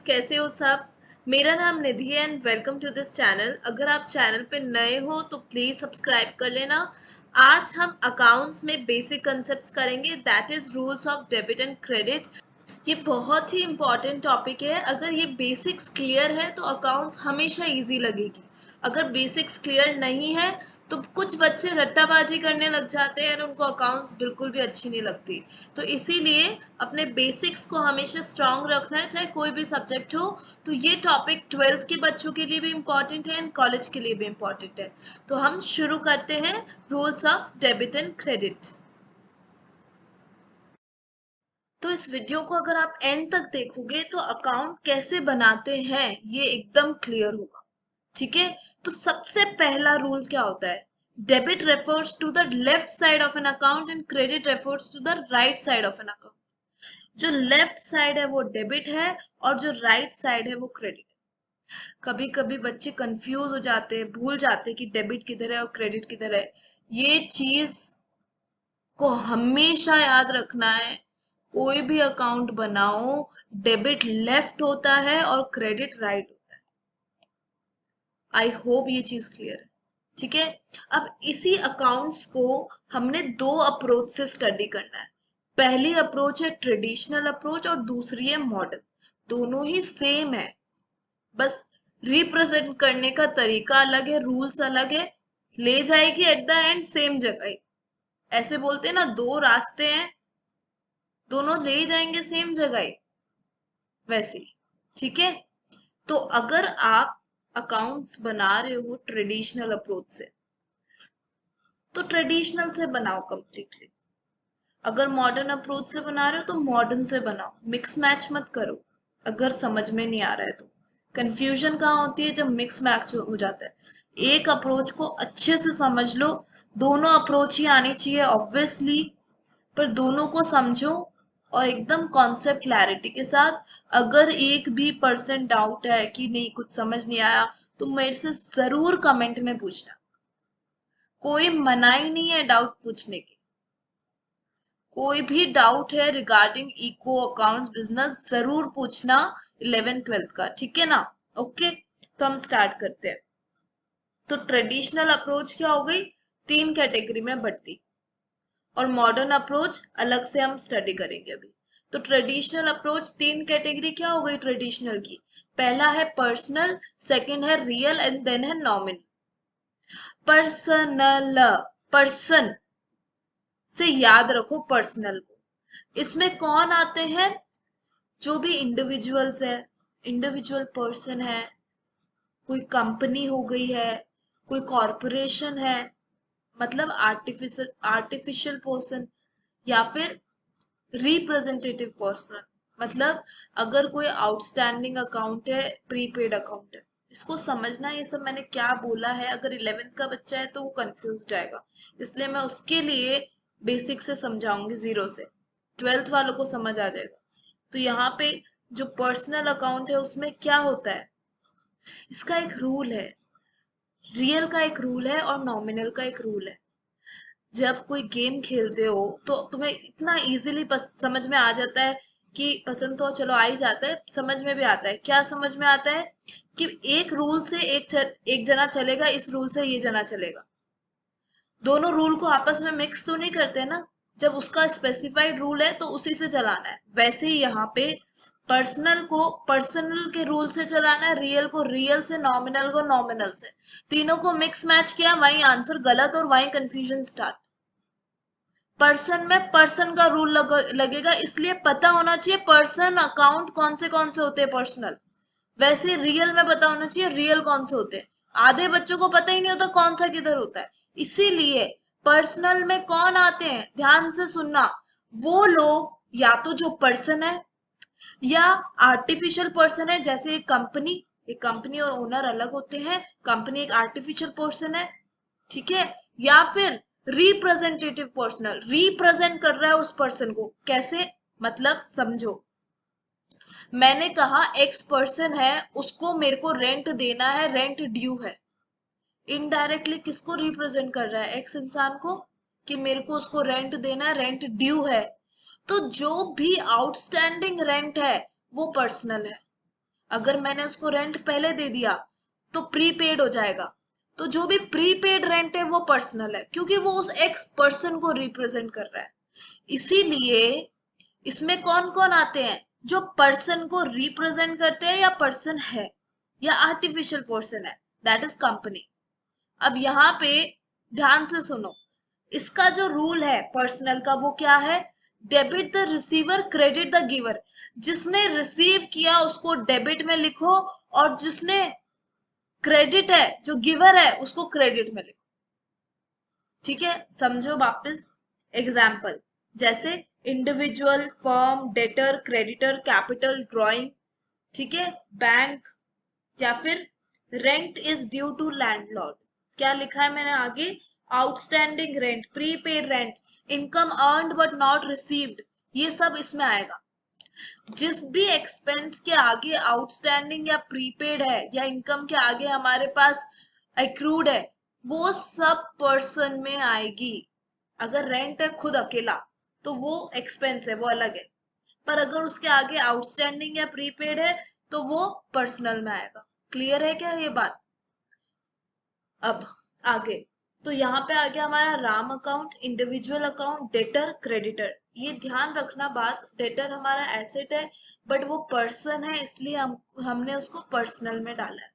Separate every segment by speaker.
Speaker 1: कैसे हो सब। मेरा नाम निधि है and welcome to this channel. अगर आप चैनल पे नए हो तो प्लीज सब्सक्राइब कर लेना। आज हम अकाउंट्स में बेसिक कंसेप्ट्स करेंगे, that is rules of debit and credit. ये बहुत ही इम्पॉर्टेंट टॉपिक है। अगर ये बेसिक्स क्लियर है तो अकाउंट्स हमेशा इजी लगेगी। अगर बेसिक्स क्लियर नहीं है तो कुछ बच्चे रट्टाबाजी करने लग जाते हैं और उनको अकाउंट्स बिल्कुल भी अच्छी नहीं लगती। तो इसीलिए अपने बेसिक्स को हमेशा स्ट्रांग रखना है, चाहे कोई भी सब्जेक्ट हो। तो ये टॉपिक 12th के बच्चों के लिए भी इम्पॉर्टेंट है एंड कॉलेज के लिए भी इम्पॉर्टेंट है। तो हम शुरू करते हैं rules of debit and credit. तो इस वीडियो को अगर आप एंड तक देखोगे तो अकाउंट कैसे बनाते हैं ये एकदम क्लियर होगा। ठीक है, तो सबसे पहला रूल क्या होता है? Debit refers to the left side of an account and credit refers to the right side of an account. जो लेफ्ट साइड है वो डेबिट है और जो राइट साइड है वो क्रेडिट है। कभी कभी बच्चे कंफ्यूज हो जाते हैं, भूल जाते हैं कि डेबिट किधर है और क्रेडिट किधर है। ये चीज को हमेशा याद रखना है। कोई भी अकाउंट बनाओ, डेबिट लेफ्ट होता है और क्रेडिट राइट होता है। आई होप ये चीज क्लियर है। ठीक है, अब इसी अकाउंट्स को हमने दो अप्रोच से स्टडी करना है। पहली अप्रोच है ट्रेडिशनल अप्रोच और दूसरी है मॉडर्न। दोनों ही सेम है, बस रिप्रेजेंट करने का तरीका अलग है, रूल्स अलग है। ले जाएगी एट द एंड सेम जगह। ऐसे बोलते हैं ना, दो रास्ते हैं, दोनों ले जाएंगे सेम जगह, वैसे ही। ठीक है, तो अगर आप अकाउंट्स बना रहे हो ट्रेडिशनल अप्रोच से तो ट्रेडिशनल से बनाओ कंप्लीटली। अगर मॉडर्न अप्रोच से बना रहे हो तो मॉडर्न से बनाओ, मिक्स मैच मत करो। अगर समझ में नहीं आ रहा है तो कंफ्यूजन कहाँ होती है? जब मिक्स मैच हो जाता है। एक अप्रोच को अच्छे से समझ लो। दोनों अप्रोच ही आनी चाहिए ऑब्वियसली, पर दोनों को समझो और एकदम कॉन्सेप्ट क्लैरिटी के साथ। अगर एक भी परसेंट डाउट है कि नहीं कुछ समझ नहीं आया तो मेरे से जरूर कमेंट में पूछना। कोई मनाही नहीं है डाउट पूछने की। कोई भी डाउट है रिगार्डिंग इको अकाउंट्स बिजनेस जरूर पूछना 11th-12th का, ठीक है ना? ओके, तो हम स्टार्ट करते हैं। तो ट्रेडिशनल अप्रोच क्या हो गई? 3 कैटेगरी में बढ़ती, और मॉडर्न अप्रोच अलग से हम स्टडी करेंगे अभी। तो ट्रेडिशनल अप्रोच 3 कैटेगरी क्या हो गई ट्रेडिशनल की? पहला है पर्सनल, सेकंड है रियल एंड देन है नॉमिनल। पर्सनल, पर्सन से याद रखो पर्सनल को। इसमें कौन आते हैं? जो भी इंडिविजुअल्स है, इंडिविजुअल पर्सन है, कोई कंपनी हो गई है, कोई कॉरपोरेशन है, मतलब आर्टिफिशियल आर्टिफिशियल पर्सन, या फिर रिप्रेजेंटेटिव पर्सन। मतलब अगर कोई आउटस्टैंडिंग अकाउंट है, प्रीपेड अकाउंट है। इसको समझना, ये सब मैंने क्या बोला है, अगर 11th का बच्चा है तो वो कंफ्यूज हो जाएगा, इसलिए मैं उसके लिए बेसिक से समझाऊंगी, जीरो से। 12th वालों को समझ आ जाएगा। तो यहाँ पे जो पर्सनल अकाउंट है उसमें क्या होता है, इसका एक रूल है। रियल का एक रूल है और नॉमिनल का एक रूल है। जब कोई गेम खेलते हो तो तुम्हें इतना इजीली समझ में आ जाता है कि पसंद तो चलो आ ही जाता है, समझ में भी आता है। क्या समझ में आता है? कि एक रूल से एक जना चलेगा, इस रूल से ये जना चलेगा। दोनों रूल को आपस में मिक्स तो नहीं करते ना। जब उसका स्पेसिफाइड रूल है तो उसी से चलाना है। वैसे ही यहाँ पे पर्सनल को पर्सनल के रूल से चलाना है, रियल को रियल से, नॉमिनल को नॉमिनल से। तीनों को मिक्स मैच किया, वहीं आंसर गलत और वहीं कंफ्यूजन स्टार्ट। पर्सन में पर्सन का रूल लगेगा, इसलिए पता होना चाहिए पर्सन अकाउंट कौन से होते हैं पर्सनल। वैसे रियल में पता होना चाहिए रियल कौन से होते हैं। आधे बच्चों को पता ही नहीं होता कौन सा किधर होता है। इसीलिए पर्सनल में कौन आते हैं, ध्यान से सुनना। वो लोग या तो जो पर्सन है या आर्टिफिशियल पर्सन है, जैसे एक कंपनी और ओनर अलग होते हैं। कंपनी एक आर्टिफिशियल पर्सन है, ठीक है। या फिर रिप्रेजेंटेटिव पर्सनल, रिप्रेजेंट कर रहा है उस पर्सन को। कैसे? मतलब समझो, मैंने कहा एक्स पर्सन है, उसको मेरे को रेंट देना है, रेंट ड्यू है। इनडायरेक्टली किसको रिप्रेजेंट कर रहा है? एक्स इंसान को, कि मेरे को उसको रेंट देना है, रेंट ड्यू है। तो जो भी आउटस्टैंडिंग रेंट है वो पर्सनल है। अगर मैंने उसको रेंट पहले दे दिया तो प्रीपेड हो जाएगा। तो जो भी प्रीपेड रेंट है वो पर्सनल है, क्योंकि वो उस एक्स पर्सन को रिप्रेजेंट कर रहा है। इसीलिए इसमें कौन कौन आते हैं, जो पर्सन को रिप्रेजेंट करते हैं या पर्सन है या आर्टिफिशियल पर्सन है, दैट इज कंपनी। अब यहाँ पे ध्यान से सुनो, इसका जो रूल है पर्सनल का वो क्या है, debit the receiver credit the giver. जिसने रिसीव किया उसको डेबिट में लिखो, और जिसने क्रेडिट है जो गिवर है उसको क्रेडिट में लिखो। ठीक है, समझो वापस। एग्जाम्पल जैसे individual, firm, debtor, creditor, capital, drawing, ठीक है, बैंक, या फिर rent is due to landlord. क्या लिखा है मैंने आगे, outstanding rent, prepaid rent, income earned but not received, ये सब इसमें आएगा। जिस भी एक्सपेंस के आगे आउटस्टैंडिंग या प्रीपेड है या इनकम के आगे हमारे पास एक्रूड है, वो सब पर्सन में आएगी। अगर रेंट है खुद अकेला तो वो एक्सपेंस है, वो अलग है, पर अगर उसके आगे आउटस्टैंडिंग या प्रीपेड है तो वो पर्सनल में आएगा। क्लियर है क्या ये बात? अब आगे, तो यहाँ पे आ गया हमारा Ram account, individual account, debtor, creditor. ये ध्यान रखना बात, डेटर हमारा एसेट है बट वो पर्सन है, इसलिए हमने उसको पर्सनल में डाला है।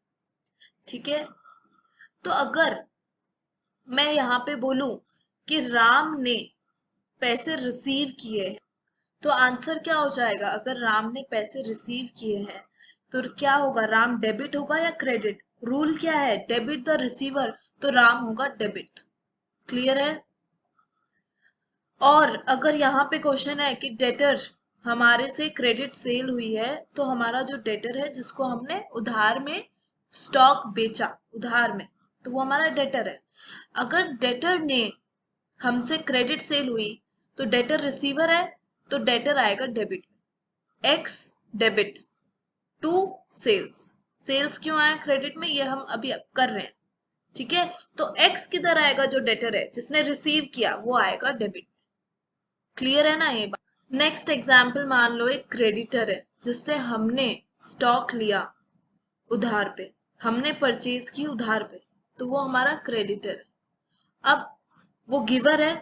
Speaker 1: ठीक है, तो अगर मैं यहाँ पे बोलूं कि राम ने पैसे रिसीव किए हैं, तो आंसर क्या हो जाएगा? अगर राम ने पैसे रिसीव किए हैं तो क्या होगा, राम डेबिट होगा या क्रेडिट? रूल क्या है, डेबिट द रिसीवर, तो राम होगा डेबिट। क्लियर है? और अगर यहाँ पे क्वेश्चन है कि डेटर, हमारे से क्रेडिट सेल हुई है, तो हमारा जो डेटर है जिसको हमने उधार में स्टॉक बेचा उधार में, तो वो हमारा डेटर है। अगर डेटर ने हमसे क्रेडिट सेल हुई तो डेटर रिसीवर है, तो डेटर आएगा debit, x debit to sales. Sales क्यों आया क्रेडिट में, ये हम अभी कर रहे हैं। ठीक है, तो एक्स किधर आएगा, जो डेटर है जिसने रिसीव किया वो आएगा डेबिट। क्लियर है ना ये बात? नेक्स्ट एग्जाम्पल मान लो एक क्रेडिटर है जिससे हमने स्टॉक लिया उधार पे, हमने परचेज की उधार पे, तो वो हमारा क्रेडिटर है। अब वो गिवर है,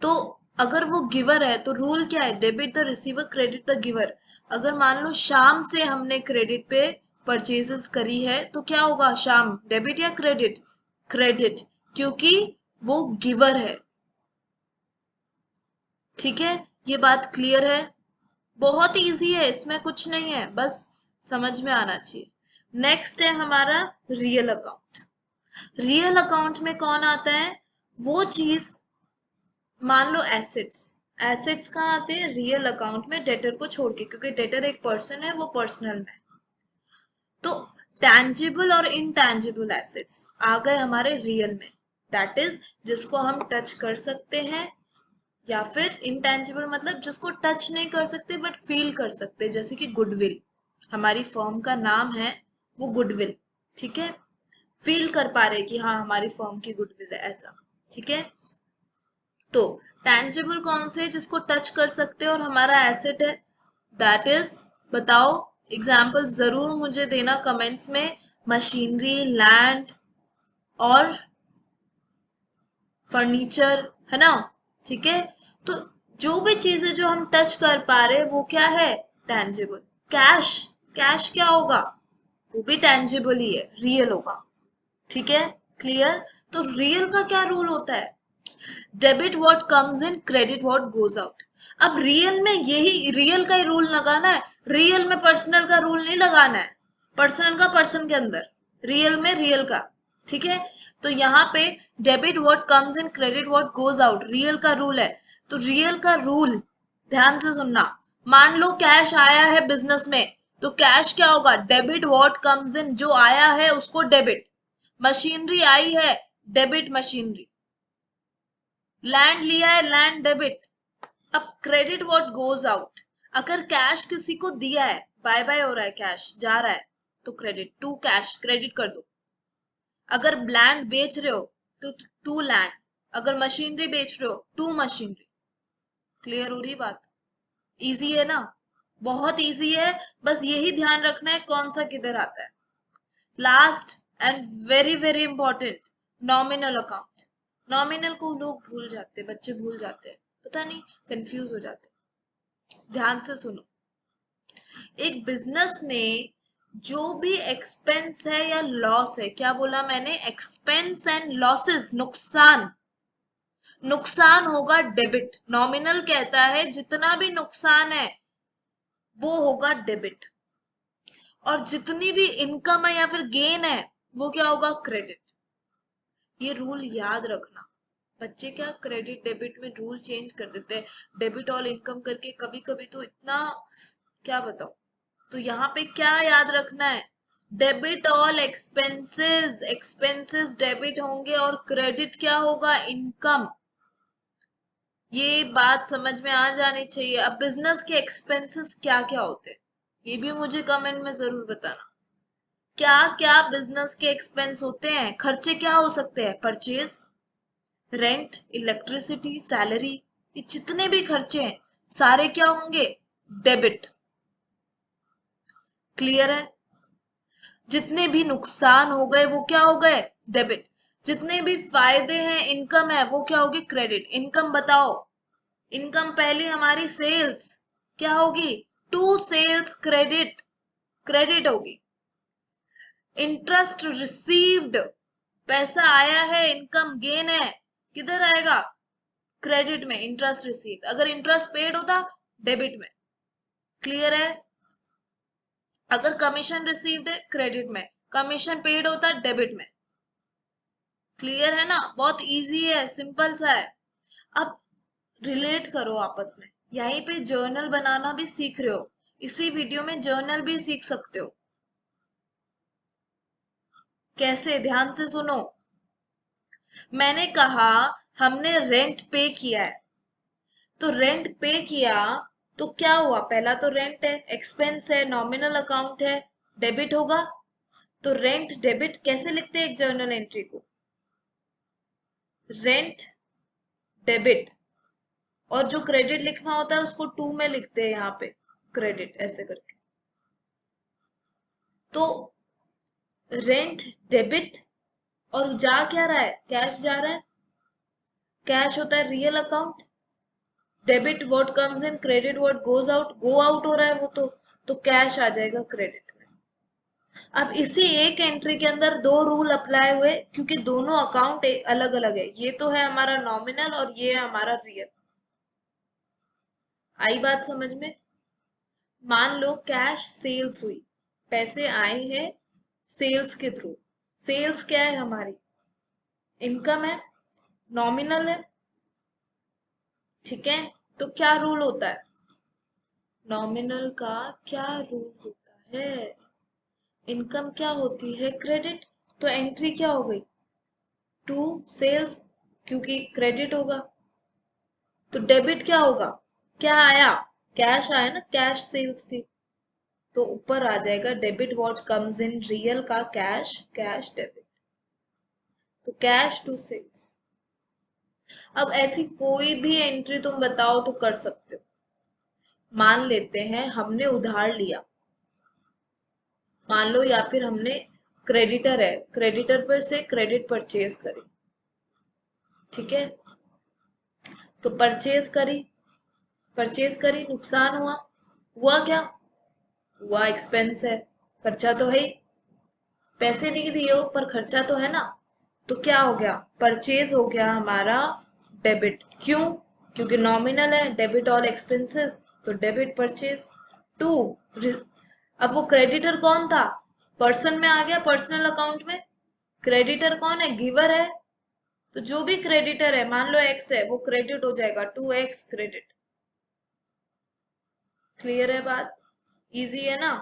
Speaker 1: तो अगर वो गिवर है तो रूल क्या है, debit the receiver credit the giver. अगर मान लो शाम से हमने क्रेडिट पे परचेजेस करी है तो क्या होगा, शाम डेबिट या क्रेडिट? क्रेडिट, क्योंकि वो गिवर है। ठीक है, ये बात क्लियर है? बहुत इजी है, इसमें कुछ नहीं है, बस समझ में आना चाहिए। नेक्स्ट है हमारा रियल अकाउंट। रियल अकाउंट में कौन आता है, वो चीज, मान लो एसेट्स, एसेट्स कहाँ आते हैं, रियल अकाउंट में, डेटर को छोड़ के, क्योंकि डेटर एक पर्सन है, वो पर्सनल में। तो टैंजिबल और इनटैंजिबल एसेट्स आ गए हमारे रियल में, दैट इज जिसको हम टच कर सकते हैं, या फिर इनटैंजिबल मतलब जिसको टच नहीं कर सकते बट फील कर सकते, जैसे कि गुडविल, हमारी फर्म का नाम है वो गुडविल। ठीक है, फील कर पा रहे कि हाँ हमारी फर्म की गुडविल है, ऐसा। ठीक है, तो टैंजिबल कौन से, जिसको टच कर सकते हैं और हमारा एसेट है, दैट इज, बताओ एग्जाम्पल जरूर मुझे देना कमेंट्स में, मशीनरी, लैंड और फर्नीचर, है ना? ठीक है, तो जो भी चीजें जो हम टच कर पा रहे वो क्या है, टैंजिबल। कैश, कैश क्या होगा, वो भी टैंजिबल ही है, रियल होगा। ठीक है, क्लियर? तो रियल का क्या रूल होता है, debit what comes in, credit what goes out. अब रियल में यही रियल का ही रूल लगाना है, रियल में पर्सनल का रूल नहीं लगाना है, पर्सनल का पर्सन के अंदर, रियल में रियल का। ठीक है, तो यहाँ पे debit what comes in, credit what goes out, real का रूल है। तो रियल का रूल ध्यान से सुनना, मान लो कैश आया है बिजनेस में, तो कैश क्या होगा, डेबिट व्हाट कम्स इन, जो आया है उसको डेबिट। मशीनरी आई है, डेबिट मशीनरी। लैंड लिया है, लैंड डेबिट। अब क्रेडिट व्हाट गोज आउट, अगर कैश किसी को दिया है, बाय बाय हो रहा है, कैश जा रहा है, तो क्रेडिट टू कैश, क्रेडिट कर दो। अगर लैंड बेच रहे हो तो टू लैंड, अगर मशीनरी बेच रहे हो टू मशीनरी। क्लियर हो रही बात? इजी है ना? बहुत इजी है, बस यही ध्यान रखना है कौन सा किधर आता है। Last and very very important, nominal account. Nominal को लोग भूल जाते, बच्चे भूल जाते हैं, पता नहीं कंफ्यूज हो जाते। ध्यान से सुनो, एक बिजनेस में जो भी एक्सपेंस है या लॉस है, क्या बोला मैंने, एक्सपेंस एंड लॉसेस, नुकसान, नुकसान होगा डेबिट। नॉमिनल कहता है जितना भी नुकसान है वो होगा डेबिट, और जितनी भी इनकम है या फिर गेन है वो क्या होगा, क्रेडिट। ये रूल याद रखना। बच्चे क्या क्रेडिट डेबिट में रूल चेंज कर देते हैं, डेबिट ऑल इनकम करके, कभी कभी तो इतना, क्या बताओ। तो यहाँ पे क्या याद रखना है, debit all expenses, expenses debit होंगे और क्रेडिट क्या होगा, इनकम। ये बात समझ में आ जानी चाहिए। अब बिजनेस के एक्सपेंसेस क्या क्या होते हैं ये भी मुझे कमेंट में जरूर बताना। क्या क्या बिजनेस के एक्सपेंस होते हैं, खर्चे क्या हो सकते हैं, परचेज, रेंट, इलेक्ट्रिसिटी, सैलरी, ये जितने भी खर्चे हैं सारे क्या होंगे, डेबिट। क्लियर है। जितने भी नुकसान हो गए वो क्या हो गए, डेबिट। जितने भी फायदे हैं, इनकम है, वो क्या होगी, क्रेडिट। इनकम बताओ, इनकम पहली हमारी सेल्स क्या होगी, टू सेल्स क्रेडिट, क्रेडिट होगी। इंटरेस्ट रिसीव्ड, पैसा आया है, इनकम गेन है, किधर आएगा, क्रेडिट में, इंटरेस्ट रिसीव्ड। अगर इंटरेस्ट पेड होता, डेबिट में। क्लियर है। अगर कमीशन रिसीव्ड है, क्रेडिट में, कमीशन पेड होता, डेबिट में। क्लियर है ना, बहुत इजी है, सिंपल सा है। अब रिलेट करो आपस में, यहीं पे जर्नल बनाना भी सीख रहे हो, इसी वीडियो में जर्नल भी सीख सकते हो। कैसे, ध्यान से सुनो। मैंने कहा हमने रेंट पे किया है, तो रेंट पे किया तो क्या हुआ, पहला तो रेंट है, एक्सपेंस है, नॉमिनल अकाउंट है, डेबिट होगा। तो रेंट डेबिट कैसे लिखते हैं एक जर्नल एंट्री को, रेंट डेबिट, और जो क्रेडिट लिखना होता है उसको टू में लिखते हैं यहाँ पे, क्रेडिट, ऐसे करके। तो रेंट डेबिट, और जा क्या रहा है, कैश जा रहा है। कैश होता है real account, debit what comes in, credit what goes out, go out हो रहा है वो, तो कैश आ जाएगा क्रेडिट में। अब इसी एक एंट्री के अंदर दो रूल अप्लाई हुए, क्योंकि दोनों अकाउंट अलग अलग है, ये तो है हमारा नॉमिनल और ये है हमारा रियल। आई बात समझ में। मान लो कैश सेल्स हुई, पैसे आए हैं सेल्स के थ्रू, सेल्स क्या है हमारी, इनकम है, नॉमिनल है, ठीक है। तो क्या रूल होता है, नॉमिनल का क्या रूल होता है, इनकम क्या होती है, क्रेडिट। तो एंट्री क्या हो गई, टू सेल्स, क्योंकि क्रेडिट होगा। तो डेबिट क्या होगा, क्या आया, कैश आया ना, कैश सेल्स थी, तो ऊपर आ जाएगा debit what comes in, real का कैश, कैश डेबिट, तो कैश टू सेल्स। अब ऐसी कोई भी एंट्री तुम बताओ तो कर सकते हो। मान लेते हैं हमने उधार लिया, मान लो, या फिर हमने, क्रेडिटर है, क्रेडिटर पर से क्रेडिट परचेज करी, ठीक है। तो परचेज करी, नुकसान हुआ, हुआ क्या, हुआ एक्सपेंस है, खर्चा तो है ही, पैसे नहीं दिए हो पर खर्चा तो है ना। तो क्या हो गया, परचेज हो गया हमारा डेबिट, क्यों, क्योंकि नॉमिनल है, डेबिट ऑल एक्सपेंसेस, तो डेबिट परचेज। टू, अब वो क्रेडिटर कौन था, पर्सन में आ गया, पर्सनल अकाउंट में। क्रेडिटर कौन है, गिवर है, तो जो भी क्रेडिटर है, मान लो एक्स है, वो क्रेडिट हो जाएगा, 2x क्रेडिट। क्लियर है बात, इजी है ना,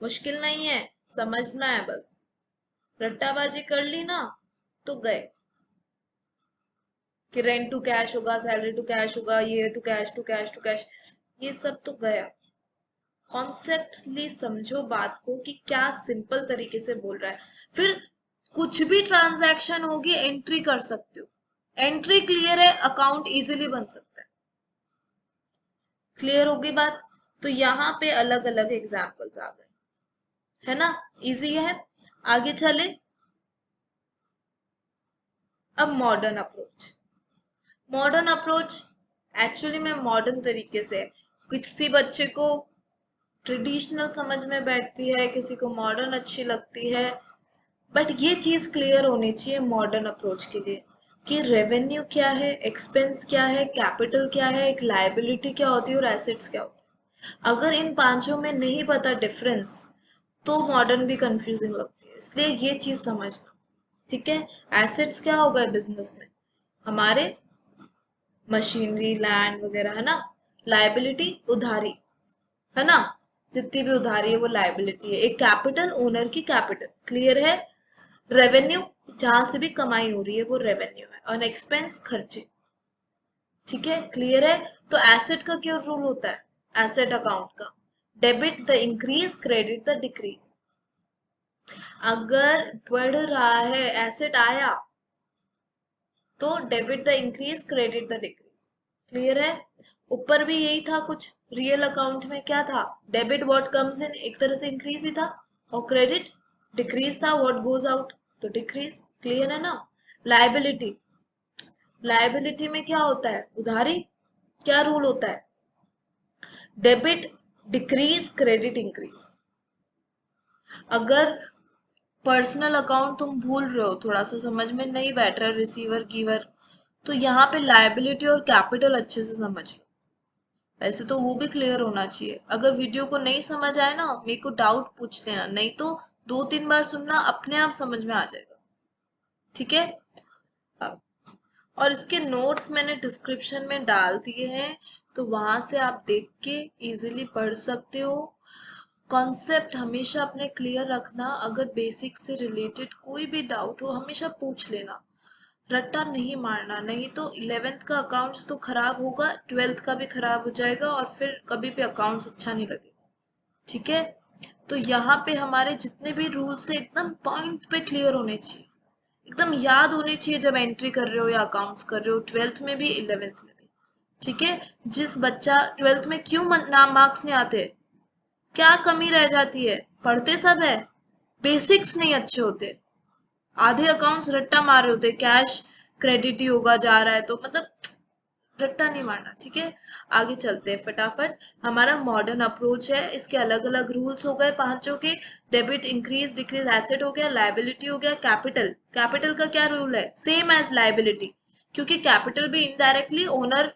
Speaker 1: मुश्किल नहीं है, समझना है बस। रट्टाबाजी कर ली ना तो गए, कि रेंट टू कैश होगा, सैलरी टू कैश होगा, ये to cash to cash to cash, ये सब तो गया। कॉन्सेप्टली समझो बात को कि क्या सिंपल तरीके से बोल रहा है। फिर कुछ भी ट्रांजैक्शन होगी एंट्री कर सकते हो, एंट्री क्लियर है, अकाउंट इजीली बन सकता है। क्लियर होगी बात। तो यहाँ पे अलग अलग एग्जाम्पल्स आ गए, है ना, इजी है। आगे चले, अब modern approach. Modern approach actually में मॉडर्न तरीके से है। किसी बच्चे को ट्रेडिशनल समझ में बैठती है, किसी को मॉडर्न अच्छी लगती है, बट ये चीज क्लियर होनी चाहिए मॉडर्न अप्रोच के लिए कि रेवेन्यू क्या है, एक्सपेंस क्या है, कैपिटल क्या है, एक लायबिलिटी क्या होती है और एसेट्स क्या होती है। अगर इन पांचों में नहीं पता डिफरेंस तो मॉडर्न भी कंफ्यूजिंग लगती है, इसलिए ये चीज समझना। ठीक है, एसेट्स क्या होगा बिजनेस में, हमारे मशीनरी, लैंड वगैरह, है ना। लायबिलिटी उधारी, है ना, जितनी भी उधारी है वो लायबिलिटी है। एक कैपिटल, ओनर की कैपिटल, क्लियर है। रेवेन्यू, जहां से भी कमाई हो रही है वो रेवेन्यू है, और एक्सपेंस खर्चे। ठीक है, क्लियर है। तो एसेट का क्या रूल होता है एसेट अकाउंट का, debit the increase, credit the decrease. अगर बढ़ रहा है, एसेट आया, तो debit the increase, credit the decrease. Clear है। ऊपर भी यही था कुछ, रियल अकाउंट में क्या था, डेबिट व्हाट कम्स इन, एक तरह से इंक्रीज ही था, और क्रेडिट डिक्रीज था, व्हाट गोज आउट, तो डिक्रीज। क्लियर है ना। लायबिलिटी, लायबिलिटी में क्या होता है, उधारी। क्या रूल होता है, डेबिट डिक्रीज, क्रेडिट इंक्रीज। अगर पर्सनल अकाउंट तुम भूल रहे हो, थोड़ा सा समझ में नहीं बैठ रहा, रिसीवर गिवर, तो यहाँ पे लायबिलिटी और कैपिटल अच्छे से समझ लो। वैसे तो वो भी क्लियर होना चाहिए। अगर वीडियो को नहीं समझ आए ना, मेरे को डाउट पूछ लेना, नहीं तो 2-3 बार सुनना, अपने आप समझ में आ जाएगा। ठीक है। अब, और इसके नोट्स मैंने डिस्क्रिप्शन में डाल दिए हैं, तो वहां से आप देख के इजीली पढ़ सकते हो। कॉन्सेप्ट हमेशा अपने क्लियर रखना, अगर बेसिक से रिलेटेड कोई भी डाउट हो हमेशा पूछ लेना, रट्टा नहीं मारना, नहीं तो 11th का अकाउंट्स तो खराब होगा, 12th का भी खराब हो जाएगा, और फिर कभी भी अकाउंट्स अच्छा नहीं लगेगा। ठीक है। तो यहाँ पे हमारे जितने भी रूल्स है एकदम पॉइंट पे क्लियर होने चाहिए, एकदम याद होने चाहिए जब एंट्री कर रहे हो या अकाउंट्स कर रहे हो, 12th में भी 11th में भी। ठीक है। जिस बच्चा 12th में क्यों नाम मार्क्स नहीं आते, क्या कमी रह जाती है, पढ़ते सब है, बेसिक्स नहीं अच्छे होते, आधे अकाउंट्स रट्टा मार रहे होते, कैश क्रेडिट ही होगा जा रहा है, तो मतलब रट्टा नहीं मारना। ठीक है। आगे चलते हैं फटाफट। हमारा मॉडर्न अप्रोच है, इसके अलग अलग रूल्स हो गए पांचों के। डेबिट इंक्रीज डिक्रीज एसेट हो गया, लायबिलिटी हो गया, कैपिटल, कैपिटल का क्या रूल है, सेम एज लायबिलिटी, क्योंकि कैपिटल भी इनडायरेक्टली ओनर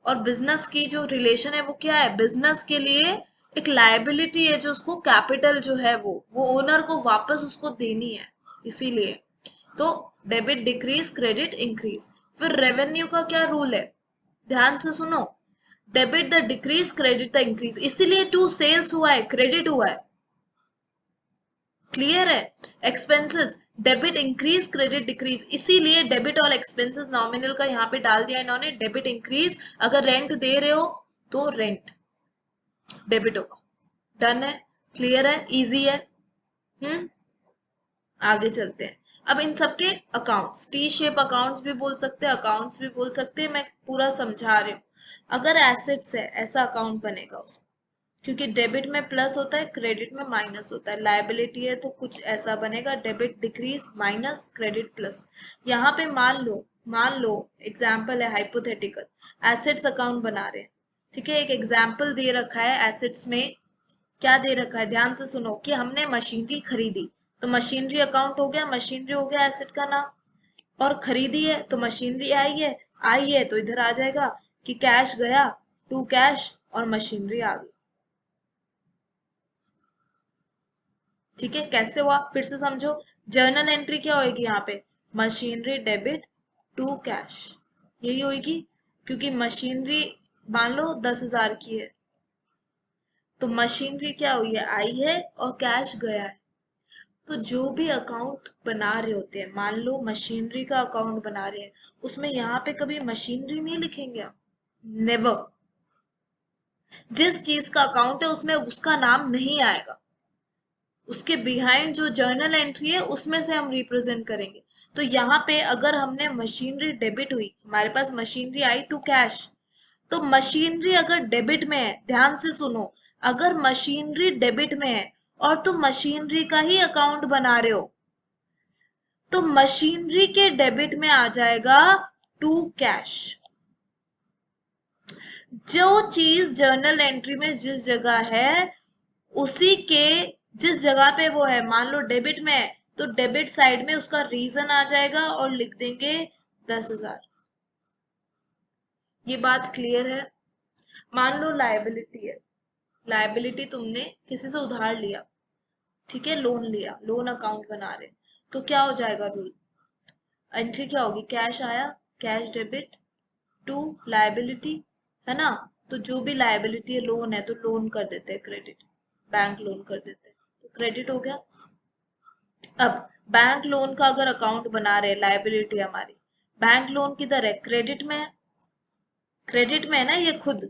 Speaker 1: और बिजनेस की जो रिलेशन है वो क्या है, बिजनेस के लिए एक लायबिलिटी है, जो उसको कैपिटल जो है वो ओनर को वापस उसको देनी है, इसीलिए। तो डेबिट डिक्रीज, क्रेडिट इंक्रीज। फिर रेवेन्यू का क्या रूल है, ध्यान से सुनो, debit the decrease, credit the increase, इसीलिए टू सेल्स हुआ है, क्रेडिट हुआ है। क्लियर है। Expenses, debit increase, credit decrease, इसीलिए डेबिट और एक्सपेंसेस नॉमिनल का यहाँ पे डाल दिया इन्होंने, डेबिट इंक्रीज, अगर रेंट दे रहे हो तो रेंट डेबिट होगा। डन है, क्लियर है, इजी है। हम्म। आगे चलते हैं। अब इन सबके अकाउंट्स, टी शेप अकाउंट्स भी बोल सकते हैं, अकाउंट्स भी बोल सकते हैं, मैं पूरा समझा रही हूँ। अगर एसेट्स है, ऐसा अकाउंट बनेगा उसका, क्योंकि डेबिट में प्लस होता है, क्रेडिट में माइनस होता है। लायबिलिटी है तो कुछ ऐसा बनेगा, debit decrease minus, credit plus. यहाँ पे मान लो एग्जाम्पल है, हाइपोथेटिकल एसेट्स अकाउंट बना रहे हैं। ठीक है, एक एग्जाम्पल दे रखा है एसेट्स में, क्या दे रखा है, ध्यान से सुनो, कि हमने मशीनरी खरीदी, तो मशीनरी अकाउंट हो गया, मशीनरी हो गया एसेट का नाम। और खरीदी है तो मशीनरी आई है तो इधर आ जाएगा कि कैश गया, टू कैश, और मशीनरी आ गई। ठीक है, कैसे हुआ फिर से समझो। जर्नल एंट्री क्या होगी यहाँ पे, मशीनरी डेबिट टू कैश, यही होगी, क्योंकि मशीनरी मान लो 10,000 की है, तो मशीनरी क्या हुई है, आई है, और कैश गया है। तो जो भी अकाउंट बना रहे होते हैं, मान लो मशीनरी का अकाउंट बना रहे हैं, उसमें यहाँ पे कभी मशीनरी नहीं लिखेंगे आप, नेवर। जिस चीज का अकाउंट है उसमें उसका नाम नहीं आएगा, उसके बिहाइंड जो जर्नल एंट्री है उसमें से हम रिप्रेजेंट करेंगे। तो यहाँ पे अगर हमने मशीनरी डेबिट हुई, हमारे पास मशीनरी आई टू कैश, तो मशीनरी अगर डेबिट में है, ध्यान से सुनो, अगर मशीनरी डेबिट में है और तुम मशीनरी का ही अकाउंट बना रहे हो तो मशीनरी के डेबिट में आ जाएगा टू कैश। जो चीज जर्नल एंट्री में जिस जगह है उसी के जिस जगह पे वो है, मान लो डेबिट में है तो डेबिट साइड में उसका रीजन आ जाएगा और लिख देंगे 10,000। ये बात क्लियर है? मान लो लायबिलिटी है, लायबिलिटी तुमने किसी से उधार लिया, ठीक है, लोन लिया, लोन अकाउंट बना रहे, तो क्या हो जाएगा रूल, एंट्री क्या होगी, कैश आया, कैश डेबिट टू लायबिलिटी, है ना। तो जो भी लायबिलिटी है, लोन है तो लोन कर देते हैं क्रेडिट, बैंक लोन कर देते हैं तो क्रेडिट हो गया। अब बैंक लोन का अगर अकाउंट बना रहे, लायबिलिटी हमारी, बैंक लोन किधर है, क्रेडिट में है, क्रेडिट में है ना ये खुद,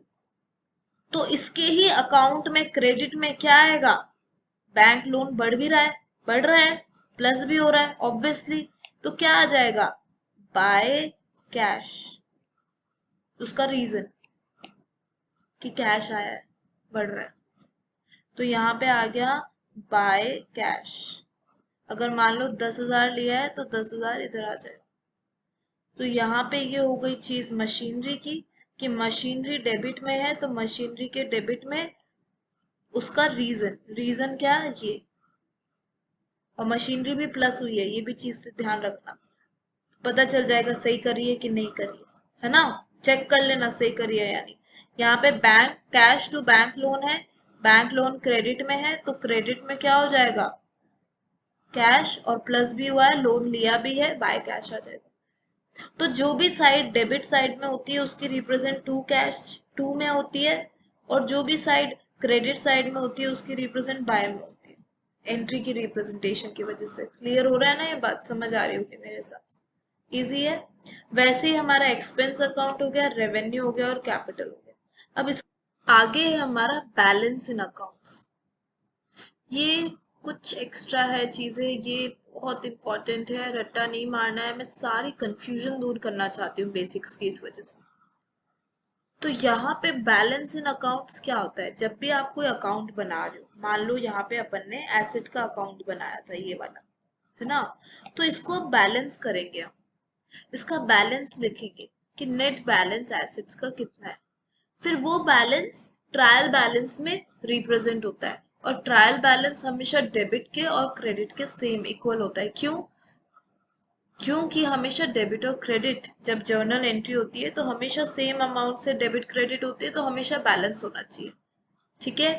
Speaker 1: तो इसके ही अकाउंट में क्रेडिट में क्या आएगा, बैंक लोन बढ़ भी रहा है, बढ़ रहा है, प्लस भी हो रहा है ऑब्वियसली, तो क्या आ जाएगा, बाय कैश। उसका रीजन कि कैश आया है, बढ़ रहा है, तो यहाँ पे आ गया बाय कैश। अगर मान लो 10,000 लिया है तो 10,000 इधर आ जाएगा। तो यहाँ पे ये हो गई चीज मशीनरी की, कि मशीनरी डेबिट में है तो मशीनरी के डेबिट में उसका रीजन, रीजन क्या है ये, और मशीनरी भी प्लस हुई है, ये भी चीज से ध्यान रखना, पता चल जाएगा सही करिए कि नहीं करिए, है ना, चेक कर लेना सही करिए या नहीं। यहाँ पे bank cash to bank loan है, बैंक लोन क्रेडिट में है तो क्रेडिट में क्या हो जाएगा, कैश, और प्लस भी हुआ है, लोन लिया भी है, बाय कैश आ जाएगा। तो जो भी साइड डेबिट साइड में होती है उसकी रिप्रेजेंट टू कैश टू में होती है, और जो भी साइड क्रेडिट साइड में होती है उसकी रिप्रेजेंट बाय में होती है, एंट्री की रिप्रेजेंटेशन की वजह से। क्लियर हो रहा है ना, ये बात समझ आ रही होगी मेरे हिसाब से, इजी है। वैसे ही हमारा एक्सपेंस अकाउंट हो गया, रेवेन्यू हो गया और कैपिटल हो गया। अब इस आगे है हमारा बैलेंस इन अकाउंट्स। ये कुछ एक्स्ट्रा है चीजें, ये बहुत इंपॉर्टेंट है, रट्टा नहीं मारना है, मैं सारी कंफ्यूजन दूर करना चाहती हूँ बेसिक्स की इस वजह से। तो यहाँ पे बैलेंस इन अकाउंट्स क्या होता है, जब भी आप कोई अकाउंट बना रहे हो, मान लो यहाँ पे अपन ने एसेट का अकाउंट बनाया था ये वाला, है ना, तो इसको अब बैलेंस करेंगे हम, इसका बैलेंस लिखेंगे कि नेट बैलेंस एसेट्स का कितना है, फिर वो बैलेंस ट्रायल बैलेंस में रिप्रेजेंट होता है, और ट्रायल बैलेंस हमेशा डेबिट के और क्रेडिट के सेम इक्वल होता है। क्यों? क्योंकि हमेशा डेबिट और क्रेडिट जब जर्नल एंट्री होती है तो हमेशा सेम अमाउंट से डेबिट क्रेडिट होती है, तो हमेशा बैलेंस होना चाहिए, ठीक है,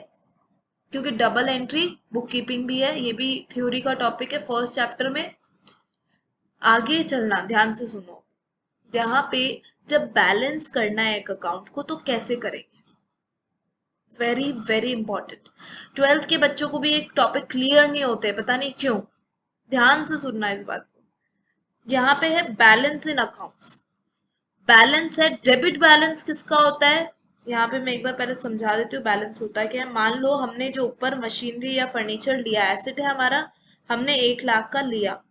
Speaker 1: क्योंकि डबल एंट्री बुक कीपिंग भी है, ये भी थ्योरी का टॉपिक है फर्स्ट चैप्टर में। आगे चलना ध्यान से सुनो, यहाँ पे जब बैलेंस करना है एक अकाउंट को तो कैसे करेंगे, वेरी वेरी इंपॉर्टेंट। 12th के बच्चों को भी एक टॉपिक क्लियर नहीं होते, पता नहीं क्यों, ध्यान से सुनना इस बात को। यहाँ पे है बैलेंस इन अकाउंट्स, बैलेंस है, डेबिट बैलेंस किसका होता है, यहाँ पे मैं एक बार पहले समझा देती हूँ बैलेंस होता है क्या। मान लो हमने जो ऊपर मशीनरी या फर्नीचर लिया, एसेट है हमारा, हमने 1 लाख का लिया,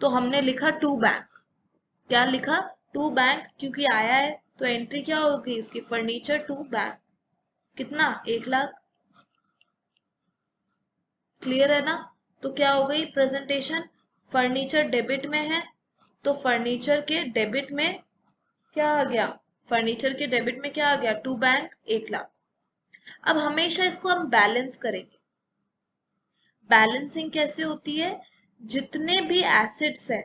Speaker 1: तो हमने लिखा टू बैंक, क्या लिखा, टू बैंक, क्योंकि आया है तो एंट्री क्या होगी उसकी, फर्नीचर टू बैंक, कितना, 1 लाख। क्लियर है ना, तो क्या हो गई प्रेजेंटेशन, फर्नीचर डेबिट में है तो फर्नीचर के डेबिट में क्या आ गया, फर्नीचर के डेबिट में क्या आ गया, टू बैंक 1 लाख। अब हमेशा इसको हम बैलेंस करेंगे, बैलेंसिंग कैसे होती है, जितने भी एसेट्स है,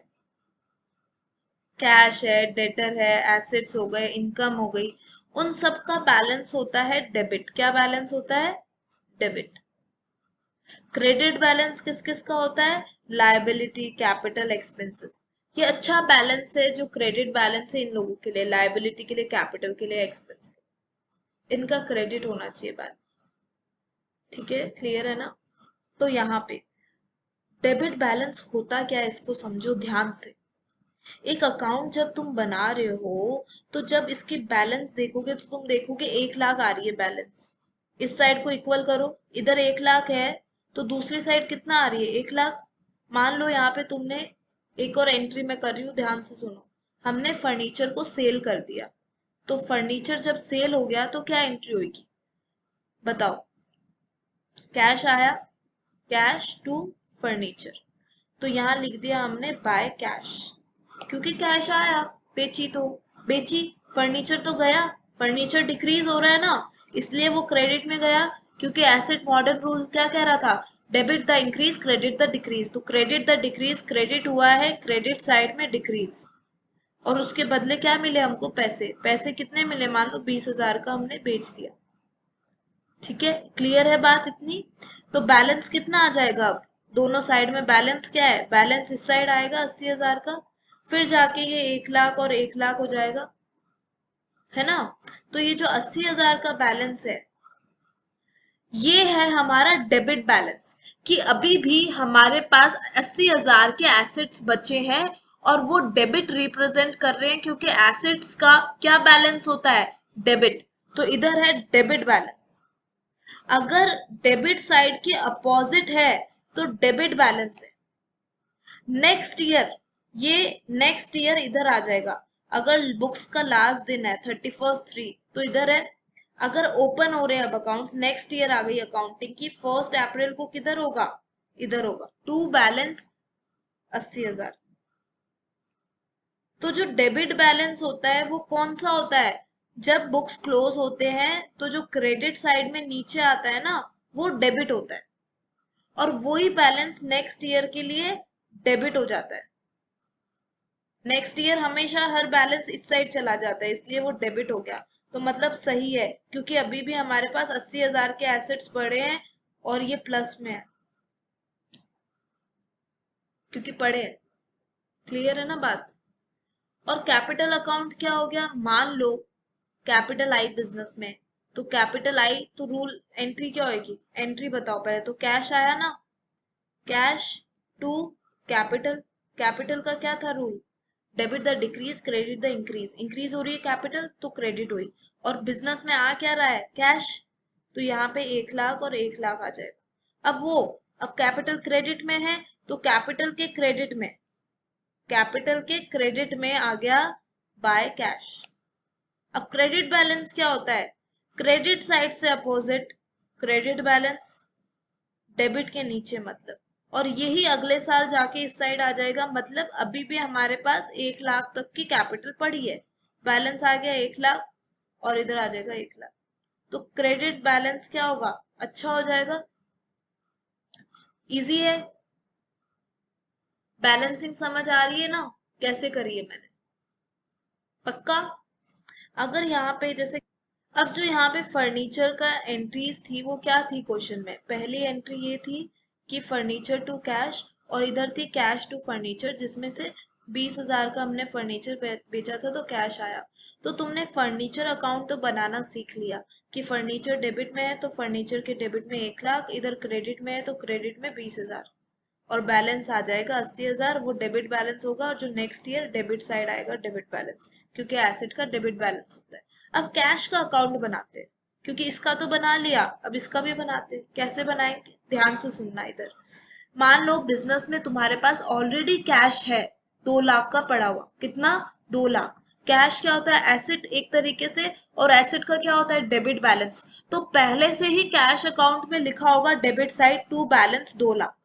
Speaker 1: कैश है, डेटर है, एसेट्स हो गए, इनकम हो गई, उन सब का बैलेंस होता है डेबिट। क्या बैलेंस होता है, डेबिट। क्रेडिट बैलेंस किस किस का होता है, लायबिलिटी, कैपिटल, एक्सपेंसेस। ये अच्छा बैलेंस है जो क्रेडिट बैलेंस है इन लोगों के लिए, लायबिलिटी के लिए, कैपिटल के लिए, एक्सपेंस के लिए, इनका क्रेडिट होना चाहिए बैलेंस, ठीक है, क्लियर है ना। तो यहाँ पे डेबिट बैलेंस होता क्या है इसको समझो ध्यान से। एक अकाउंट जब तुम बना रहे हो तो जब इसकी बैलेंस देखोगे तो तुम देखोगे 1 लाख आ रही है बैलेंस, इस साइड को इक्वल करो, इधर 1 लाख है तो दूसरी साइड कितना आ रही है, 1 लाख। मान लो यहाँ पे तुमने एक और एंट्री में कर रही हूँ, ध्यान से सुनो, हमने फर्नीचर को सेल कर दिया तो फर्नीचर जब सेल हो गया तो क्या एंट्री होगी, बताओ। कैश आया, कैश टू फर्नीचर, तो यहाँ लिख दिया हमने बाय कैश, क्योंकि कैश आया, बेची तो बेची, फर्नीचर तो गया, फर्नीचर डिक्रीज हो रहा है ना, इसलिए वो क्रेडिट में गया, क्योंकि एसेट मॉडर्न रूल क्या कह रहा था, debit the increase credit the decrease, तो क्रेडिट द डिक्रीज क्रेडिट हुआ है, क्रेडिट साइड में डिक्रीज, और उसके बदले क्या मिले हमको, पैसे, पैसे कितने मिले, मान लो 20,000 का हमने बेच दिया। ठीक है, क्लियर है बात इतनी। तो बैलेंस कितना आ जाएगा, अब दोनों साइड में बैलेंस क्या है, बैलेंस इस साइड आएगा 80,000 का, फिर जाके ये 1 लाख और 1 लाख हो जाएगा, है ना। तो ये जो 80,000 का बैलेंस है, ये है हमारा डेबिट बैलेंस, कि अभी भी हमारे पास 80,000 के एसेट्स बचे हैं, और वो डेबिट रिप्रेजेंट कर रहे हैं, क्योंकि एसेट्स का क्या बैलेंस होता है, डेबिट, तो इधर है डेबिट बैलेंस। अगर डेबिट साइड के अपोजिट है तो डेबिट बैलेंस है। नेक्स्ट ईयर, ये नेक्स्ट ईयर इधर आ जाएगा, अगर बुक्स का लास्ट दिन है 31/3 तो इधर है, अगर ओपन हो रहे हैं अब अकाउंट्स, नेक्स्ट ईयर आ गई अकाउंटिंग की 1 अप्रैल को, किधर होगा, इधर होगा, टू बैलेंस 80,000। तो जो डेबिट बैलेंस होता है वो कौन सा होता है, जब बुक्स क्लोज होते हैं तो जो क्रेडिट साइड में नीचे आता है ना, वो डेबिट होता है, और वही बैलेंस नेक्स्ट ईयर के लिए डेबिट हो जाता है। नेक्स्ट ईयर हमेशा हर बैलेंस इस साइड चला जाता है, इसलिए वो डेबिट हो गया, तो मतलब सही है, क्योंकि अभी भी हमारे पास 80,000 के एसेट्स पड़े हैं, और ये प्लस में है, क्योंकि पड़े हैं। क्लियर है ना बात। और कैपिटल अकाउंट क्या हो गया, मान लो कैपिटल आई बिजनेस में, तो कैपिटल आई तो रूल एंट्री क्या होगी, एंट्री बताओ पहले, तो कैश आया ना, कैश टू कैपिटल, कैपिटल का क्या था rule, debit the decrease credit the increase, increase हो रही है कैपिटल तो क्रेडिट हुई, और बिजनेस में आ क्या रहा है, कैश, तो यहाँ पे 1 लाख और 1 लाख आ जाएगा। अब वो, अब कैपिटल क्रेडिट में है, तो कैपिटल के क्रेडिट में आ गया बाय कैश। अब क्रेडिट बैलेंस क्या होता है, क्रेडिट साइड से अपोजिट क्रेडिट बैलेंस, डेबिट के नीचे मतलब, और यही अगले साल जाके इस साइड आ जाएगा, मतलब अभी भी हमारे पास 1 लाख तक की कैपिटल पड़ी है, बैलेंस आ गया 1 लाख, और इधर आ जाएगा 1 लाख, तो क्रेडिट बैलेंस क्या होगा, अच्छा हो जाएगा। इजी है, बैलेंसिंग समझ आ रही है ना, कैसे करी है मैंने, पक्का। अगर यहाँ पे जैसे, अब जो यहाँ पे फर्नीचर का एंट्रीज थी वो क्या थी, क्वेश्चन में पहली एंट्री ये थी कि फर्नीचर टू कैश, और इधर थी कैश टू फर्नीचर, जिसमें से 20,000 का हमने फर्नीचर बेचा था तो कैश आया। तो तुमने फर्नीचर अकाउंट तो बनाना सीख लिया, कि फर्नीचर डेबिट में है तो फर्नीचर के डेबिट में 1 लाख, इधर क्रेडिट में है तो क्रेडिट में 20,000, और बैलेंस आ जाएगा 80,000, वो डेबिट बैलेंस होगा, और जो नेक्स्ट ईयर डेबिट साइड आएगा डेबिट बैलेंस, क्योंकि एसेट का डेबिट बैलेंस होता है। अब कैश का अकाउंट बनाते हैं, क्योंकि इसका तो बना लिया, अब इसका भी बनाते हैं, कैसे बनाएंगे, ध्यान से सुनना इधर। मान लो बिजनेस में तुम्हारे पास ऑलरेडी कैश है 2 लाख का पड़ा हुआ, कितना, 2 लाख। कैश क्या होता है, एसेट एक तरीके से, और एसेट का क्या होता है, डेबिट बैलेंस, तो पहले से ही कैश अकाउंट में लिखा होगा debit side to balance 2 lakh,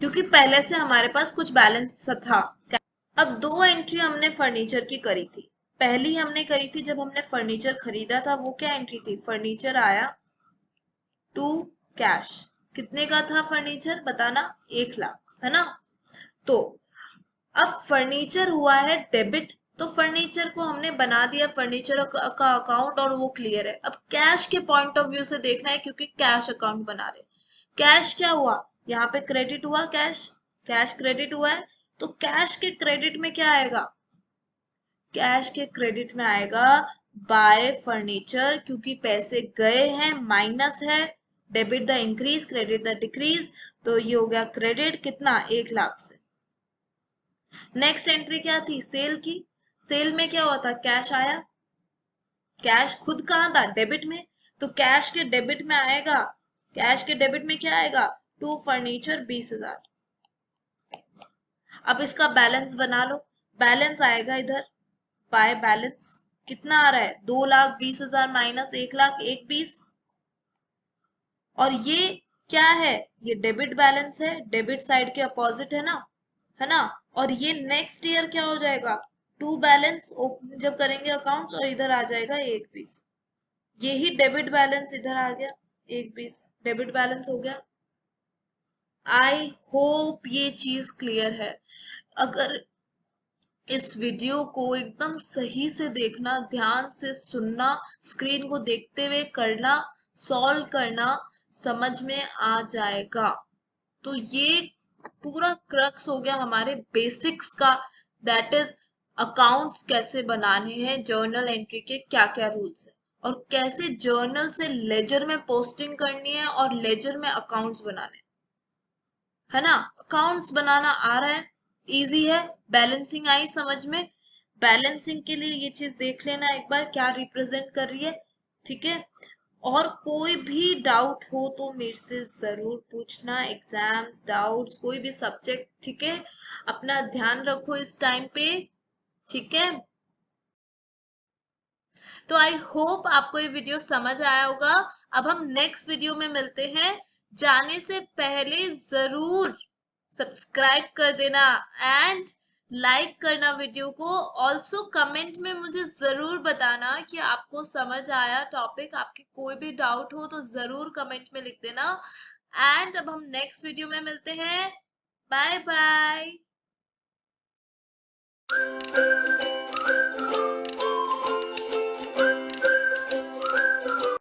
Speaker 1: क्योंकि पहले से हमारे पास कुछ बैलेंस था। अब दो एंट्री हमने फर्नीचर की करी थी, पहली हमने करी थी जब हमने फर्नीचर खरीदा था, वो क्या एंट्री थी, फर्नीचर आया टू कैश, कितने का था फर्नीचर बताना, 1 लाख, है ना। तो अब फर्नीचर हुआ है डेबिट, तो फर्नीचर को हमने बना दिया फर्नीचर का अकाउंट, और वो क्लियर है। अब कैश के पॉइंट ऑफ व्यू से देखना है, क्योंकि कैश अकाउंट बना रहे, कैश क्या हुआ, यहाँ पे क्रेडिट हुआ, कैश, कैश क्रेडिट हुआ है, तो कैश के क्रेडिट में क्या आएगा, कैश के क्रेडिट में आएगा बाय फर्नीचर, क्योंकि पैसे गए हैं, माइनस है, debit the increase credit the decrease, तो ये हो गया क्रेडिट कितना, 1 लाख से। नेक्स्ट एंट्री क्या थी, सेल की, सेल में क्या हुआ था, कैश आया, कैश खुद कहाँ था, डेबिट में, तो कैश के डेबिट में आएगा, कैश के डेबिट में क्या आएगा, टू फर्नीचर 20,000। अब इसका बैलेंस बना लो, बैलेंस आएगा इधर बाय बैलेंस, कितना आ रहा है, 2,20,000 माइनस 1,01,20। और ये क्या है, ये डेबिट बैलेंस है, डेबिट साइड के अपोजिट है ना। और ये नेक्स्ट ईयर क्या हो जाएगा, टू बैलेंस ओपन जब करेंगे अकाउंट, और इधर आ जाएगा 1,20। यही डेबिट बैलेंस इधर आ गया, 1,20 डेबिट बैलेंस हो गया। आई होप ये चीज क्लियर है। अगर इस वीडियो को एकदम सही से देखना, ध्यान से सुनना, स्क्रीन को देखते हुए करना, सॉल्व करना, समझ में आ जाएगा। तो ये पूरा क्रक्स हो गया हमारे बेसिक्स का, दैट इज अकाउंट्स कैसे बनाने हैं, जर्नल एंट्री के क्या क्या रूल्स है, और कैसे जर्नल से लेजर में पोस्टिंग करनी है और लेजर में अकाउंट्स बनाने हैं, है ना। अकाउंट्स बनाना आ रहा है, इजी है। बैलेंसिंग आई समझ में, बैलेंसिंग के लिए ये चीज देख लेना एक बार क्या रिप्रेजेंट कर रही है, ठीक है। और कोई भी डाउट हो तो मेरे से जरूर पूछना, एग्जाम्स डाउट्स कोई भी सब्जेक्ट, ठीक है। अपना ध्यान रखो इस टाइम पे, ठीक है। तो आई होप आपको ये वीडियो समझ आया होगा। अब हम नेक्स्ट वीडियो में मिलते हैं। जाने से पहले जरूर सब्सक्राइब कर देना एंड लाइक करना वीडियो को। ऑल्सो कमेंट में मुझे जरूर बताना कि आपको समझ आया टॉपिक। आपके कोई भी डाउट हो तो जरूर कमेंट में लिख देना। एंड अब हम नेक्स्ट वीडियो में मिलते हैं। Bye bye.